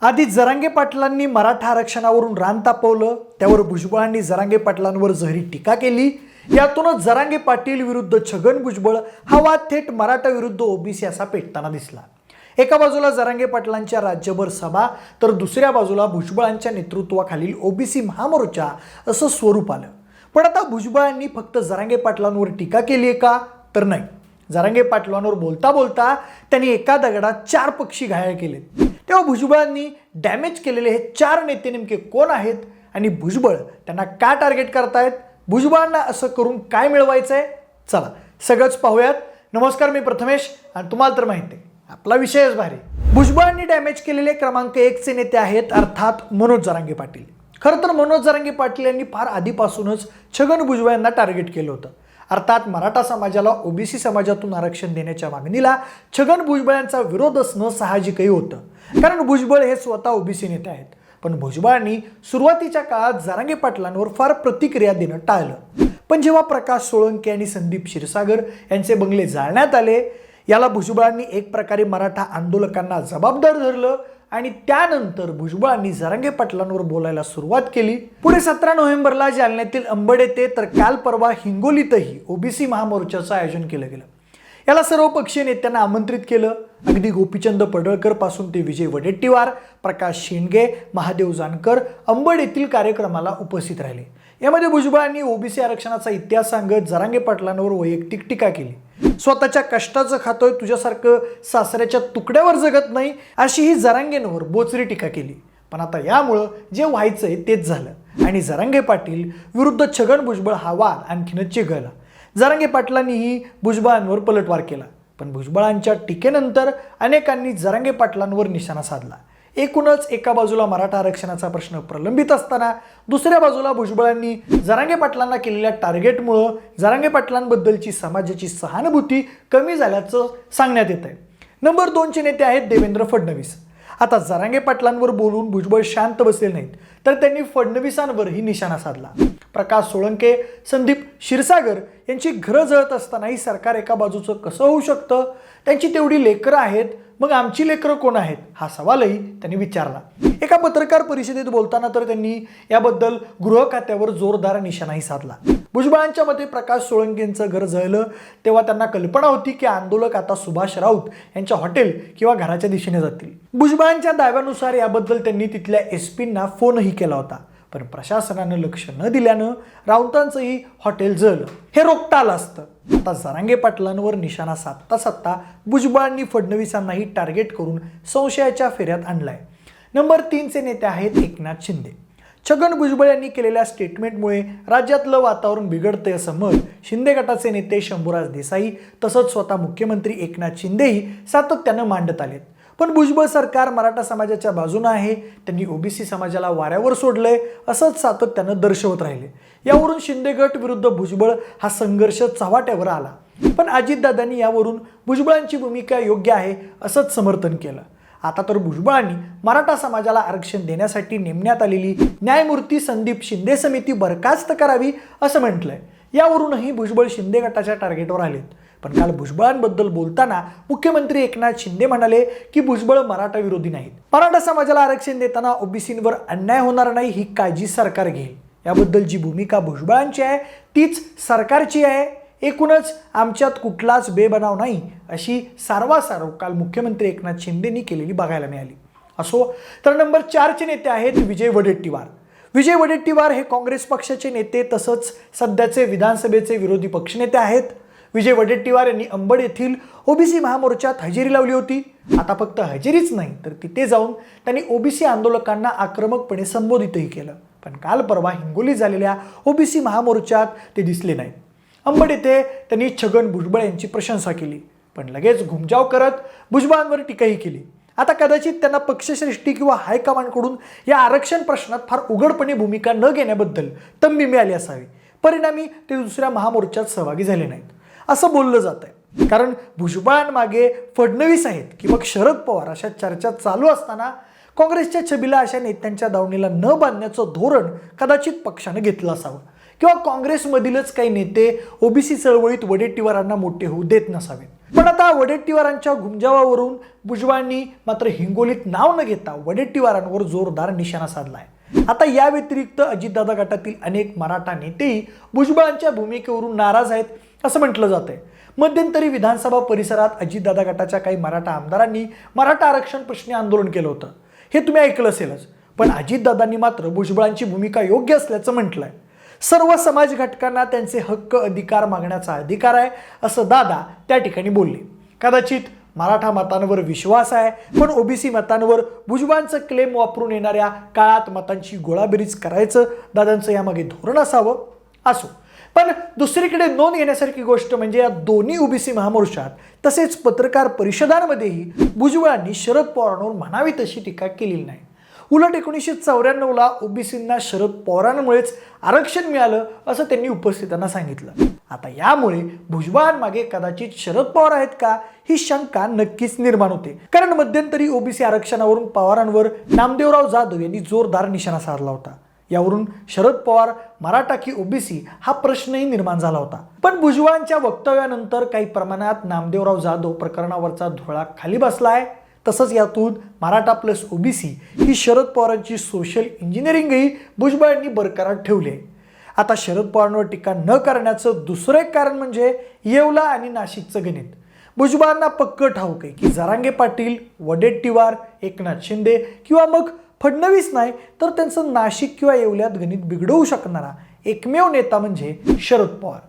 आधी जरांगे पाटलांनी मराठा आरक्षणावरून रान तापवलं, त्यावर भुजबळांनी जरांगे पाटलांवर जहरी टीका केली। यातूनच जरांगे पाटील विरुद्ध छगन भुजबळ हा वाद थेट मराठा विरुद्ध ओबीसी असा पेटताना दिसला। एका बाजूला जरांगे पाटलांच्या राज्यभर सभा तर दुसऱ्या बाजूला भुजबळांच्या नेतृत्वाखालील ओबीसी महामोर्चा असं स्वरूप आलं। पण आता भुजबळांनी फक्त जरांगे पाटलांवर टीका केली आहे का? तर नाही। जरांगे पाटलांवर बोलता बोलता त्यांनी एका दगडात 4 पक्षी घायल केले। तेव्हा भुजबळांनी डॅमेज केलेले हे 4 नेते नेमके कोण आहेत आणि भुजबळ त्यांना का टार्गेट करतायत? भुजबळांना असं करून काय मिळवायचंय? चला सगळंच पाहूयात। नमस्कार, मी प्रथमेश आणि तुम्हाला तर माहिती आहे आपला विषयच भारी। भुजबळांनी डॅमेज केलेले क्रमांक 1 चे नेते आहेत अर्थात मनोज जरांगे पाटील। खरं तर मनोज जरांगे पाटील यांनी फार आधीपासूनच छगन भुजबळ यांना टार्गेट केलं होतं। अर्थात मराठा समाजाला ओबीसी समाजातून आरक्षण देण्याच्या मागणीला छगन भुजबळ यांचा विरोध असणं साहजिकही होतं, कारण भुजबळ हे स्वतः ओबीसी नेते आहेत। पण भुजबळांनी सुरुवातीच्या काळात जरांगे पाटलांवर फार प्रतिक्रिया देणं टाळलं। पण जेव्हा प्रकाश सोळंके आणि संदीप क्षीरसागर यांचे बंगले जाळण्यात आले, याला भुजबळांनी एक प्रकारे मराठा आंदोलकांना जबाबदार धरलं आणि त्यानंतर भुजबळांनी जरांगे पाटलांवर बोलायला सुरुवात केली। पुढे 17 नोव्हेंबरला जालन्यातील अंबड येथे तर काल परवा हिंगोलीतही ओबीसी महामोर्चाचं आयोजन केलं गेलं। याला सर्व पक्षीय नेत्यांना आमंत्रित केलं। अगदी गोपीचंद पडळकर पासून ते विजय वडेट्टीवार, प्रकाश शेंडगे, महादेव जानकर अंबड येथील कार्यक्रमाला उपस्थित राहिले। यामध्ये भुजबळांनी ओबीसी आरक्षणाचा इतिहास सांगत जरांगे पाटलांवर वैयक्तिक टीका केली। स्वतःच्या कष्टाचं खातोय, तुझ्यासारखं सासऱ्याच्या तुकड्यावर जगत नाही, अशी ही जरांगेंवर बोचरी टीका केली। पण आता यामुळं जे व्हायचंय तेच झालं आणि जरांगे पाटील विरुद्ध छगन भुजबळ हा वाद आणखीनच चिघळला। जरांगे पाटलांनीही भुजबळांवर पलटवार केला, पण भुजबळांच्या टीकेनंतर अनेकांनी जरांगे पाटलांवर निशाणा साधला। एकूणच एका बाजूला मराठा आरक्षणाचा प्रश्न प्रलंबित असताना दुसऱ्या बाजूला भुजबळांनी जरांगे पाटलांना केलेल्या टार्गेटमुळं जरांगे पाटलांबद्दलची समाजाची सहानुभूती कमी झाल्याचं सांगण्यात येत आहे। नंबर 2 चे नेते आहेत देवेंद्र फडणवीस। आता जरांगे पाटलांवर बोलून भुजबळ शांत बसले नाहीत, तर त्यांनी फडणवीसांवरही निशाणा साधला। प्रकाश सोळंके, संदीप क्षीरसागर यांची घरं जळत असतानाही सरकार एका बाजूचं कसं होऊ शकतं? त्यांची तेवढी लेकरं आहेत, मग आमची लेकरं कोण आहेत? हा सवालही त्यांनी विचारला। एका पत्रकार परिषदेत बोलताना तर त्यांनी याबद्दल गृह खात्यावर जोरदार निशाणाही साधला। भुजबळांच्या मते प्रकाश सोळंकेंचं घर जळलं तेव्हा त्यांना कल्पना होती की आंदोलक आता सुभाष राऊत यांच्या हॉटेल किंवा घराच्या दिशेने जातील। भुजबळांच्या दाव्यानुसार याबद्दल त्यांनी तिथल्या एसपींना फोनही केला होता, पण प्रशासनानं लक्ष न दिल्यानं राऊतांचंही हॉटेल जळलं। हे रोखता आलं असतं। आता जरांगे पाटलांवर निशाणा साधता साधता भुजबळांनी फडणवीसांनाही टार्गेट करून संशयाच्या फेऱ्यात आणलाय। नंबर 3 चे नेते आहेत एकनाथ शिंदे। छगन भुजबळ यांनी केलेल्या स्टेटमेंटमुळे राज्यातलं वातावरण बिघडतंय असं मत शिंदे गटाचे नेते शंभूराज देसाई तसंच स्वतः मुख्यमंत्री एकनाथ शिंदेही सातत्यानं मांडत आलेत। पण भुजबळ सरकार मराठा समाजाच्या बाजूने आहे, त्यांनी ओबीसी समाजाला वाऱ्यावर सोडलंय असंच सातत्यानं दर्शवत राहिले। यावरून शिंदे गट विरुद्ध भुजबळ हा संघर्ष चव्हाट्यावर आला। पण अजितदादांनी यावरून भुजबळांची भूमिका योग्य आहे असंच समर्थन केलं। आता तर भुजबळांनी मराठा समाजाला आरक्षण देण्यासाठी नेमण्यात आलेली न्यायमूर्ती संदीप शिंदे समिती बरखास्त करावी असं म्हटलंय। यावरूनही भुजबळ शिंदे गटाच्या टार्गेटवर आलेत। पण काल भुजबळांबद्दल बोलताना मुख्यमंत्री एकनाथ शिंदे म्हणाले की भुजबळ मराठा विरोधी नाहीत। मराठा समाजाला आरक्षण देताना ओबीसींवर अन्याय होणार नाही ही काळजी सरकार घेईल। याबद्दल जी भूमिका भुजबळांची आहे तीच सरकारची आहे। एकूणच आमच्यात कुठलाच बेबनाव नाही अशी सारवासारव काल मुख्यमंत्री एकनाथ शिंदेंनी केलेली बघायला मिळाली। असो तर नंबर 4 चे नेते आहेत विजय वडेट्टीवार। विजय वडेट्टीवार हे काँग्रेस पक्षाचे नेते तसंच सध्याचे विधानसभेचे विरोधी पक्षनेते आहेत। विजय वडेट्टीवार यांनी अंबड येथील ओबीसी महामोर्चात हजेरी लावली होती। आता फक्त हजेरीच नाही तर तिथे जाऊन त्यांनी ओबीसी आंदोलकांना आक्रमकपणे संबोधितही केलं। पण काल परवा हिंगोलीत झालेल्या ओबीसी महामोर्चात ते दिसले नाहीत। अंबड येथे त्यांनी छगन भुजबळ यांची प्रशंसा केली, पण लगेच घुमजाव करत भुजबळांवर टीकाही केली। आता कदाचित त्यांना पक्षश्रेष्ठी किंवा हायकमांडकडून या आरक्षण प्रश्नात फार उघडपणे भूमिका न घेण्याबद्दल तंबी मिळाली असावी। परिणामी ते दुसऱ्या महामोर्चात सहभागी झाले नाहीत असं बोललं जात आहे। कारण भुजबळांमागे फडणवीस आहेत की मग शरद पवार अशा चर्चा चालू असताना काँग्रेसच्या छबीला अशा नेत्यांच्या दावणीला न बांधण्याचं धोरण कदाचित पक्षाने घेतलं असावं किंवा काँग्रेसमधीलच काही नेते ओबीसी चळवळीत वडेट्टीवारांना मोठे होऊ देत नसावेत। पण आता वडेट्टीवारांच्या घुमजावावरून भुजबळांनी मात्र हिंगोलीत नाव न घेता वडेट्टीवारांवर जोरदार निशाणा साधलाय। आता या व्यतिरिक्त अजितदादा गटातील अनेक मराठा नेतेही भुजबळांच्या भूमिकेवरून नाराज आहेत असं म्हटलं जातंय। मध्यंतरी विधानसभा परिसरात अजितदादा गटाच्या काही मराठा आमदारांनी मराठा आरक्षण प्रश्नी आंदोलन केलं होतं, हे तुम्ही ऐकलं असेलच। पण अजितदादांनी मात्र भुजबळांची भूमिका योग्य असल्याचं म्हटलंय। सर्व समाज घटकांना त्यांचे हक्क अधिकार मागण्याचा अधिकार आहे असं दादा त्या ठिकाणी बोलले। कदाचित मराठा मतांवर विश्वास आहे, पण ओबीसी मतांवर भुजबळांचं क्लेम वापरून येणाऱ्या काळात मतांची गोळाबेरीज करायचं दादांचं यामागे धोरण असावं। असो, पण दुसरीकडे नोंद घेण्यासारखी गोष्ट म्हणजे या दोन्ही ओबीसी महामोर्चात तसेच पत्रकार परिषदांमध्येही भुजबळांनी शरद पवारांवर म्हणावी तशी टीका केलेली नाही। उलट 1994ला ओबीसींना शरद पवारांमुळेच आरक्षण मिळालं असं त्यांनी उपस्थितांना सांगितलं। आता यामुळे भुजबळांमागे कदाचित शरद पवार आहेत का ही शंका नक्कीच निर्माण होते, कारण मध्यंतरी ओबीसी आरक्षणावरून पवारांवर नामदेवराव जाधव यांनी जोरदार निशाणा साधला होता। यावरून शरद पवार मराठा की ओबीसी हा प्रश्नही निर्माण झाला होता। पण भुजबळांच्या वक्तव्यानंतर काही प्रमाणात नामदेवराव जाधव प्रकरणावरचा धुळा खाली बसलाय। तसंच यातून मराठा प्लस ओबीसी ही शरद पवारांची सोशल इंजिनिअरिंगही भुजबळांनी बरकरार ठेवली आहे। आता शरद पवारांवर टीका न करण्याचं दुसरं एक कारण म्हणजे येवला आणि नाशिकचं गणित। भुजबळांना पक्क ठाऊक आहे की जरांगे पाटील, वडेट्टीवार, एकनाथ शिंदे किंवा मग फडणवीस नाही तर त्यांचं नाशिक किंवा येवल्यात गणित बिघडवू शकणारा एकमेव नेता म्हणजे शरद पवार।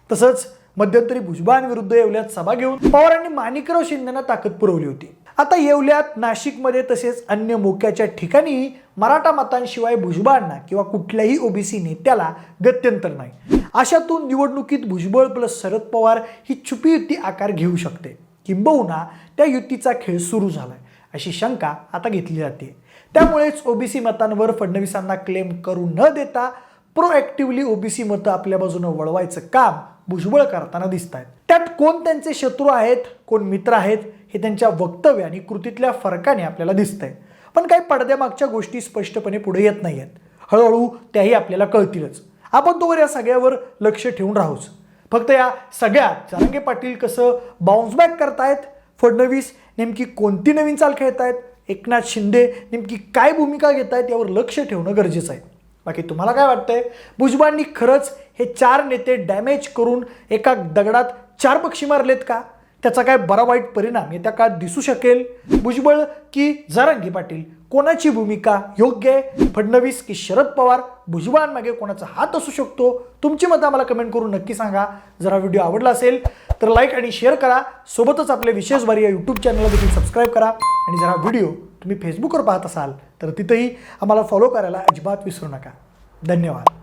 तसंच मध्यंतरी भुजबळांविरुद्ध येवल्यात सभा घेऊन पवारांनी माणिकराव शिंदेंना ताकद पुरवली होती। आता येवल्यात, नाशिकमध्ये तसेच अन्य मोक्याच्या ठिकाणी मराठा मतांशिवाय भुजबळांना किंवा कुठल्याही ओबीसी नेत्याला गत्यंतर नाही। अशातून निवडणुकीत भुजबळ प्लस शरद पवार ही छुपी युती आकार घेऊ शकते, किंबहुना त्या युतीचा खेळ सुरू झालाय अशी शंका आता घेतली जाते। त्यामुळेच ओबीसी मतांवर फडणवीसांना क्लेम करू न देता प्रोएक्टिव्हली ओबीसी मतं आपल्या बाजूने वळवायचं काम भुजबळ करताना दिसत आहेत। त्यात कोण त्यांचे शत्रू आहेत, कोण मित्र आहेत हे त्यांच्या वक्तव्य आणि कृतीतल्या फरकाने आपल्याला दिसतंय। पण काही पडद्यामागच्या गोष्टी स्पष्टपणे पुढे येत नाहीयेत। हळूहळू त्याही आपल्याला कळतीलच। आपण तोवर या सगळ्यावर लक्ष ठेवून राहूच। फक्त या सगळ्यात जरांगे पाटील कसं बाउन्स बॅक करतायत, फडणवीस नेमकी कोणती नवीन चाल खेळतायत, एकनाथ शिंदे नेमकी काय भूमिका घेत आहेत यावर लक्ष ठेवणं गरजेचं आहे। बाकी तुम्हाला काय वाटतंय, भुजबळांनी खरंच हे 4 नेते डॅमेज करून एका दगडात 4 पक्षी मारलेत का? त्याचा काय बरा वाईट परिणाम येत्या काळात दिसू शकेल? भुजबळ की जरांगे पाटील कोणाची भूमिका योग्य आहे? फडणवीस की शरद पवार? भुजबळांमागे कोणाचा हात असू शकतो? तुमची मतं आम्हाला कमेंट करून नक्की सांगा। जरा व्हिडिओ आवडला असेल तर लाईक आणि शेअर करा। सोबतच आपले विशेष वारी या यूट्यूब चॅनलला देखील सबस्क्राईब करा। आणि जरा व्हिडिओ तुम्ही फेसबुकवर पाहत असाल तर तिथेही आम्हाला फॉलो करायला अजिबात विसरू नका। धन्यवाद।